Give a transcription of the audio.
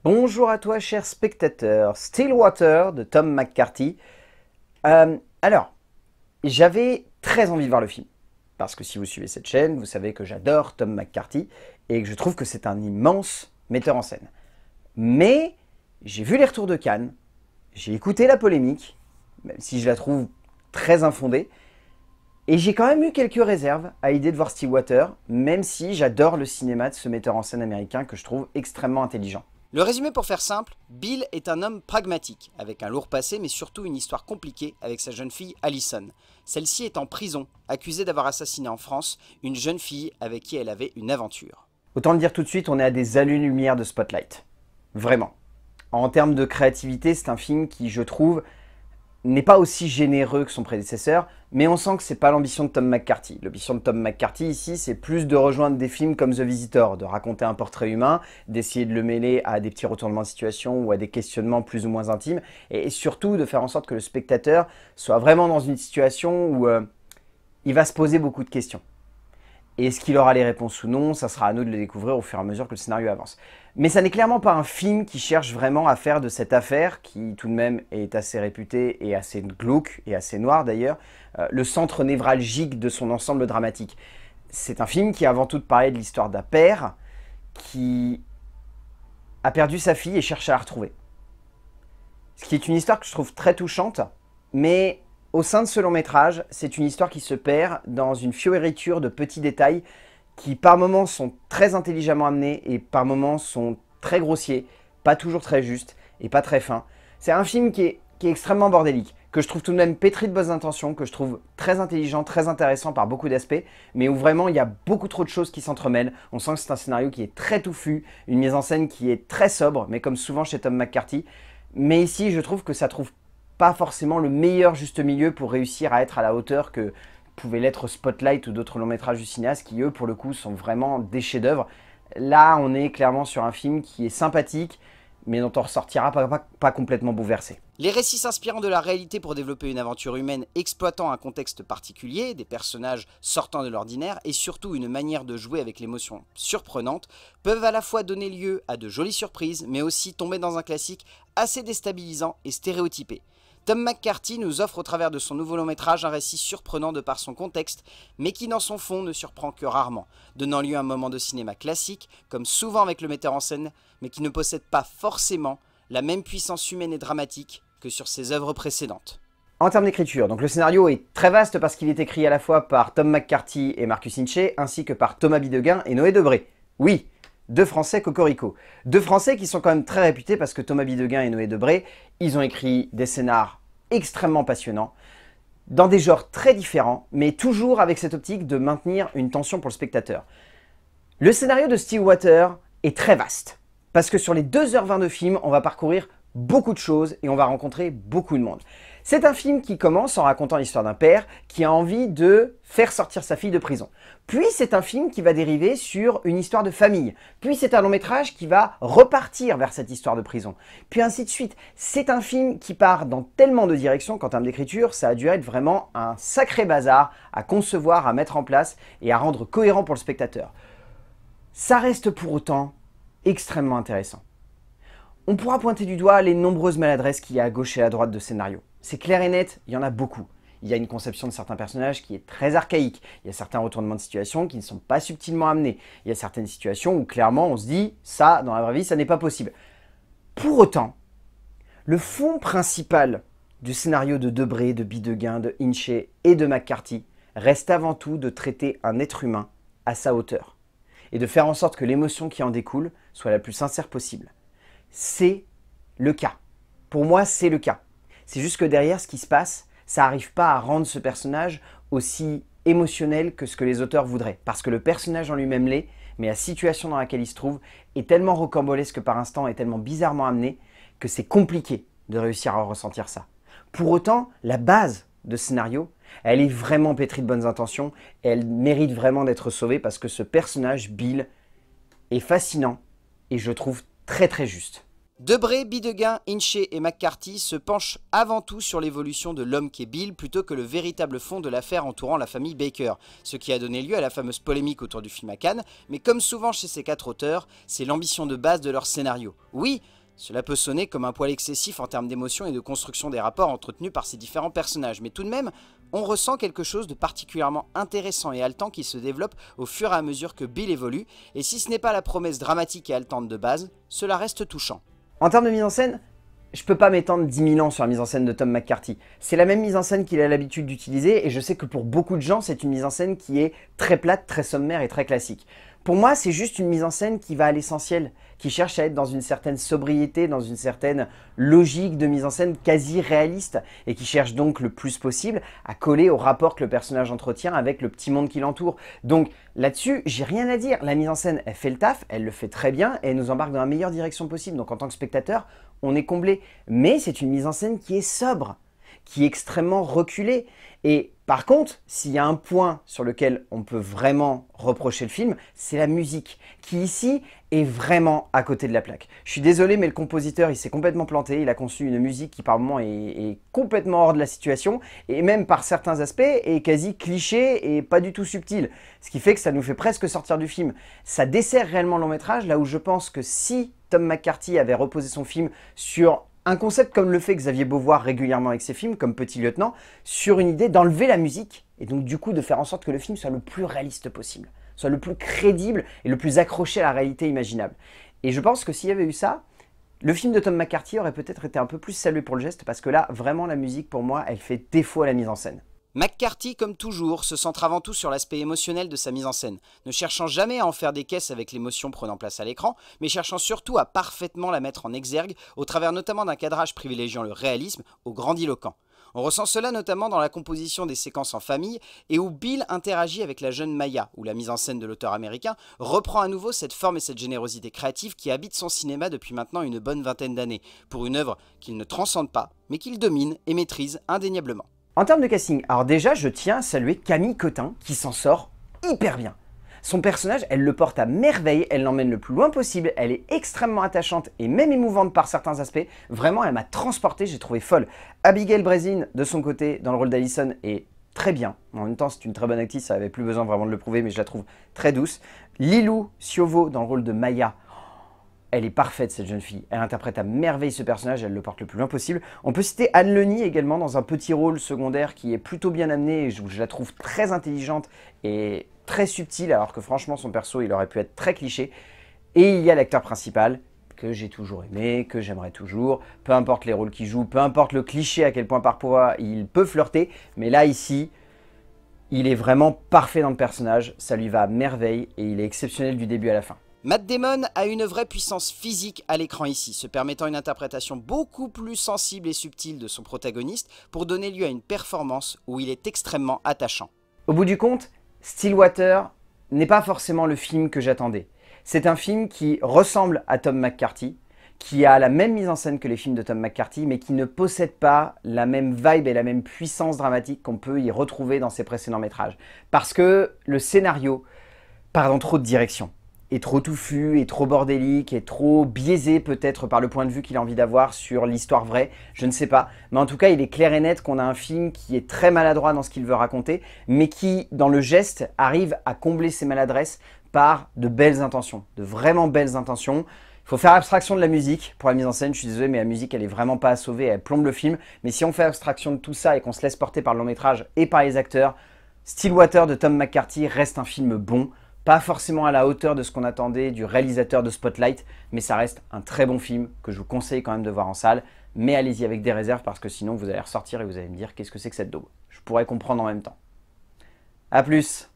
Bonjour à toi, cher spectateur. Stillwater de Tom McCarthy. Alors, j'avais très envie de voir le film. Parce que si vous suivez cette chaîne, vous savez que j'adore Tom McCarthy et que je trouve que c'est un immense metteur en scène. Mais j'ai vu les retours de Cannes, j'ai écouté la polémique, même si je la trouve très infondée, et j'ai quand même eu quelques réserves à l'idée de voir Stillwater, même si j'adore le cinéma de ce metteur en scène américain que je trouve extrêmement intelligent. Le résumé pour faire simple, Bill est un homme pragmatique, avec un lourd passé mais surtout une histoire compliquée avec sa jeune fille Allison. Celle-ci est en prison, accusée d'avoir assassiné en France une jeune fille avec qui elle avait une aventure. Autant le dire tout de suite, on est à des années-lumière de Spotlight. Vraiment. En termes de créativité, c'est un film qui, je trouve, n'est pas aussi généreux que son prédécesseur, mais on sent que c'est pas l'ambition de Tom McCarthy. L'ambition de Tom McCarthy ici, c'est plus de rejoindre des films comme The Visitor, de raconter un portrait humain, d'essayer de le mêler à des petits retournements de situation ou à des questionnements plus ou moins intimes, et surtout de faire en sorte que le spectateur soit vraiment dans une situation où il va se poser beaucoup de questions. Et est-ce qu'il aura les réponses ou non, ça sera à nous de le découvrir au fur et à mesure que le scénario avance. Mais ça n'est clairement pas un film qui cherche vraiment à faire de cette affaire, qui tout de même est assez réputée et assez glauque et assez noire d'ailleurs, le centre névralgique de son ensemble dramatique. C'est un film qui avant tout de parler de l'histoire d'un père qui a perdu sa fille et cherche à la retrouver. Ce qui est une histoire que je trouve très touchante, mais au sein de ce long métrage, c'est une histoire qui se perd dans une fioriture de petits détails qui par moments sont très intelligemment amenés et par moments sont très grossiers, pas toujours très justes et pas très fins. C'est un film qui est extrêmement bordélique, que je trouve tout de même pétri de bonnes intentions, que je trouve très intelligent, très intéressant par beaucoup d'aspects, mais où vraiment il y a beaucoup trop de choses qui s'entremêlent. On sent que c'est un scénario qui est très touffu, une mise en scène qui est très sobre, mais comme souvent chez Tom McCarthy. Mais ici, je trouve que ça trouve pas forcément le meilleur juste milieu pour réussir à être à la hauteur que pouvait l'être Spotlight ou d'autres longs métrages du cinéaste qui, eux, pour le coup, sont vraiment des chefs-d'œuvre. Là, on est clairement sur un film qui est sympathique, mais dont on ressortira pas complètement bouleversé. Les récits s'inspirant de la réalité pour développer une aventure humaine exploitant un contexte particulier, des personnages sortant de l'ordinaire et surtout une manière de jouer avec l'émotion surprenante peuvent à la fois donner lieu à de jolies surprises mais aussi tomber dans un classique assez déstabilisant et stéréotypé. Tom McCarthy nous offre au travers de son nouveau long métrage un récit surprenant de par son contexte, mais qui dans son fond ne surprend que rarement, donnant lieu à un moment de cinéma classique, comme souvent avec le metteur en scène, mais qui ne possède pas forcément la même puissance humaine et dramatique que sur ses œuvres précédentes. En termes d'écriture, donc le scénario est très vaste parce qu'il est écrit à la fois par Tom McCarthy et Marcus Hinchey, ainsi que par Thomas Bidegain et Noé Debré. Oui, deux Français cocorico. Deux Français qui sont quand même très réputés parce que Thomas Bidegain et Noé Debré, ils ont écrit des scénars extrêmement passionnants, dans des genres très différents, mais toujours avec cette optique de maintenir une tension pour le spectateur. Le scénario de Stillwater est très vaste, parce que sur les 2h20 de film, on va parcourir beaucoup de choses et on va rencontrer beaucoup de monde. C'est un film qui commence en racontant l'histoire d'un père qui a envie de faire sortir sa fille de prison. Puis c'est un film qui va dériver sur une histoire de famille. Puis c'est un long métrage qui va repartir vers cette histoire de prison. Puis ainsi de suite. C'est un film qui part dans tellement de directions qu'en termes d'écriture, ça a dû être vraiment un sacré bazar à concevoir, à mettre en place et à rendre cohérent pour le spectateur. Ça reste pour autant extrêmement intéressant. On pourra pointer du doigt les nombreuses maladresses qu'il y a à gauche et à droite de scénario. C'est clair et net, il y en a beaucoup. Il y a une conception de certains personnages qui est très archaïque. Il y a certains retournements de situation qui ne sont pas subtilement amenés. Il y a certaines situations où clairement on se dit « ça, dans la vraie vie, ça n'est pas possible ». Pour autant, le fond principal du scénario de Debré, de Bidegain, de Hinchey et de McCarthy reste avant tout de traiter un être humain à sa hauteur et de faire en sorte que l'émotion qui en découle soit la plus sincère possible. C'est le cas. Pour moi, c'est le cas. C'est juste que derrière ce qui se passe, ça n'arrive pas à rendre ce personnage aussi émotionnel que ce que les auteurs voudraient. Parce que le personnage en lui-même l'est, mais la situation dans laquelle il se trouve est tellement rocambolesque par instant et tellement bizarrement amenée que c'est compliqué de réussir à ressentir ça. Pour autant, la base de ce scénario, elle est vraiment pétrie de bonnes intentions et elle mérite vraiment d'être sauvée parce que ce personnage, Bill, est fascinant et je trouve très très juste. Debray, Bidegain, Hinchey et McCarthy se penchent avant tout sur l'évolution de l'homme qu'est Bill plutôt que le véritable fond de l'affaire entourant la famille Baker, ce qui a donné lieu à la fameuse polémique autour du film à Cannes, mais comme souvent chez ces 4 auteurs, c'est l'ambition de base de leur scénario. Oui, cela peut sonner comme un poil excessif en termes d'émotion et de construction des rapports entretenus par ces différents personnages, mais tout de même, on ressent quelque chose de particulièrement intéressant et haletant qui se développe au fur et à mesure que Bill évolue, et si ce n'est pas la promesse dramatique et haletante de base, cela reste touchant. En termes de mise en scène, je peux pas m'étendre 10 000 ans sur la mise en scène de Tom McCarthy. C'est la même mise en scène qu'il a l'habitude d'utiliser et je sais que pour beaucoup de gens, c'est une mise en scène qui est très plate, très sommaire et très classique. Pour moi, c'est juste une mise en scène qui va à l'essentiel, qui cherche à être dans une certaine sobriété, dans une certaine logique de mise en scène quasi réaliste et qui cherche donc le plus possible à coller au rapport que le personnage entretient avec le petit monde qui l'entoure. Donc là-dessus, j'ai rien à dire. La mise en scène, elle fait le taf, elle le fait très bien et elle nous embarque dans la meilleure direction possible. Donc en tant que spectateur, on est comblé. Mais c'est une mise en scène qui est sobre, qui est extrêmement reculée. Et par contre, s'il y a un point sur lequel on peut vraiment reprocher le film, c'est la musique, qui ici est vraiment à côté de la plaque. Je suis désolé, mais le compositeur, il s'est complètement planté. Il a conçu une musique qui par moments est complètement hors de la situation, et même par certains aspects est quasi cliché et pas du tout subtil. Ce qui fait que ça nous fait presque sortir du film. Ça dessert réellement le long métrage, là où je pense que si Tom McCarthy avait reposé son film sur un concept comme le fait Xavier Beauvoir régulièrement avec ses films, comme Petit Lieutenant, sur une idée d'enlever la musique, et donc du coup de faire en sorte que le film soit le plus réaliste possible, soit le plus crédible et le plus accroché à la réalité imaginable. Et je pense que s'il y avait eu ça, le film de Tom McCarthy aurait peut-être été un peu plus salué pour le geste, parce que là, vraiment la musique pour moi, elle fait défaut à la mise en scène. McCarthy, comme toujours, se centre avant tout sur l'aspect émotionnel de sa mise en scène, ne cherchant jamais à en faire des caisses avec l'émotion prenant place à l'écran, mais cherchant surtout à parfaitement la mettre en exergue, au travers notamment d'un cadrage privilégiant le réalisme au grandiloquent. On ressent cela notamment dans la composition des séquences en famille et où Bill interagit avec la jeune Maya, où la mise en scène de l'auteur américain reprend à nouveau cette forme et cette générosité créative qui habitent son cinéma depuis maintenant une bonne vingtaine d'années, pour une œuvre qu'il ne transcende pas, mais qu'il domine et maîtrise indéniablement. En termes de casting, alors déjà, je tiens à saluer Camille Cotin qui s'en sort hyper bien. Son personnage, elle le porte à merveille, elle l'emmène le plus loin possible, elle est extrêmement attachante et même émouvante par certains aspects. Vraiment, elle m'a transporté, j'ai trouvé folle. Abigail Breslin, de son côté, dans le rôle d'Alison, est très bien. En même temps, c'est une très bonne actrice, ça avait plus besoin vraiment de le prouver, mais je la trouve très douce. Lilou Siovo, dans le rôle de Maya, elle est parfaite cette jeune fille, elle interprète à merveille ce personnage, elle le porte le plus loin possible. On peut citer Anne Leni également dans un petit rôle secondaire qui est plutôt bien amené, et je la trouve très intelligente et très subtile, alors que franchement son perso il aurait pu être très cliché. Et il y a l'acteur principal, que j'ai toujours aimé, que j'aimerais toujours, peu importe les rôles qu'il joue, peu importe le cliché à quel point parfois il peut flirter, mais là ici, il est vraiment parfait dans le personnage, ça lui va à merveille et il est exceptionnel du début à la fin. Matt Damon a une vraie puissance physique à l'écran ici, se permettant une interprétation beaucoup plus sensible et subtile de son protagoniste pour donner lieu à une performance où il est extrêmement attachant. Au bout du compte, Stillwater n'est pas forcément le film que j'attendais. C'est un film qui ressemble à Tom McCarthy, qui a la même mise en scène que les films de Tom McCarthy, mais qui ne possède pas la même vibe et la même puissance dramatique qu'on peut y retrouver dans ses précédents métrages. Parce que le scénario part dans trop de directions. Est trop touffu, est trop bordélique, est trop biaisé peut-être par le point de vue qu'il a envie d'avoir sur l'histoire vraie, je ne sais pas. Mais en tout cas, il est clair et net qu'on a un film qui est très maladroit dans ce qu'il veut raconter, mais qui, dans le geste, arrive à combler ses maladresses par de belles intentions, de vraiment belles intentions. Il faut faire abstraction de la musique pour la mise en scène, je suis désolé, mais la musique, elle est vraiment pas à sauver, elle plombe le film. Mais si on fait abstraction de tout ça et qu'on se laisse porter par le long métrage et par les acteurs, Stillwater de Tom McCarthy reste un film bon. Pas forcément à la hauteur de ce qu'on attendait du réalisateur de Spotlight, mais ça reste un très bon film que je vous conseille quand même de voir en salle. Mais allez-y avec des réserves parce que sinon vous allez ressortir et vous allez me dire qu'est-ce que c'est que cette daube. Je pourrais comprendre en même temps. A plus!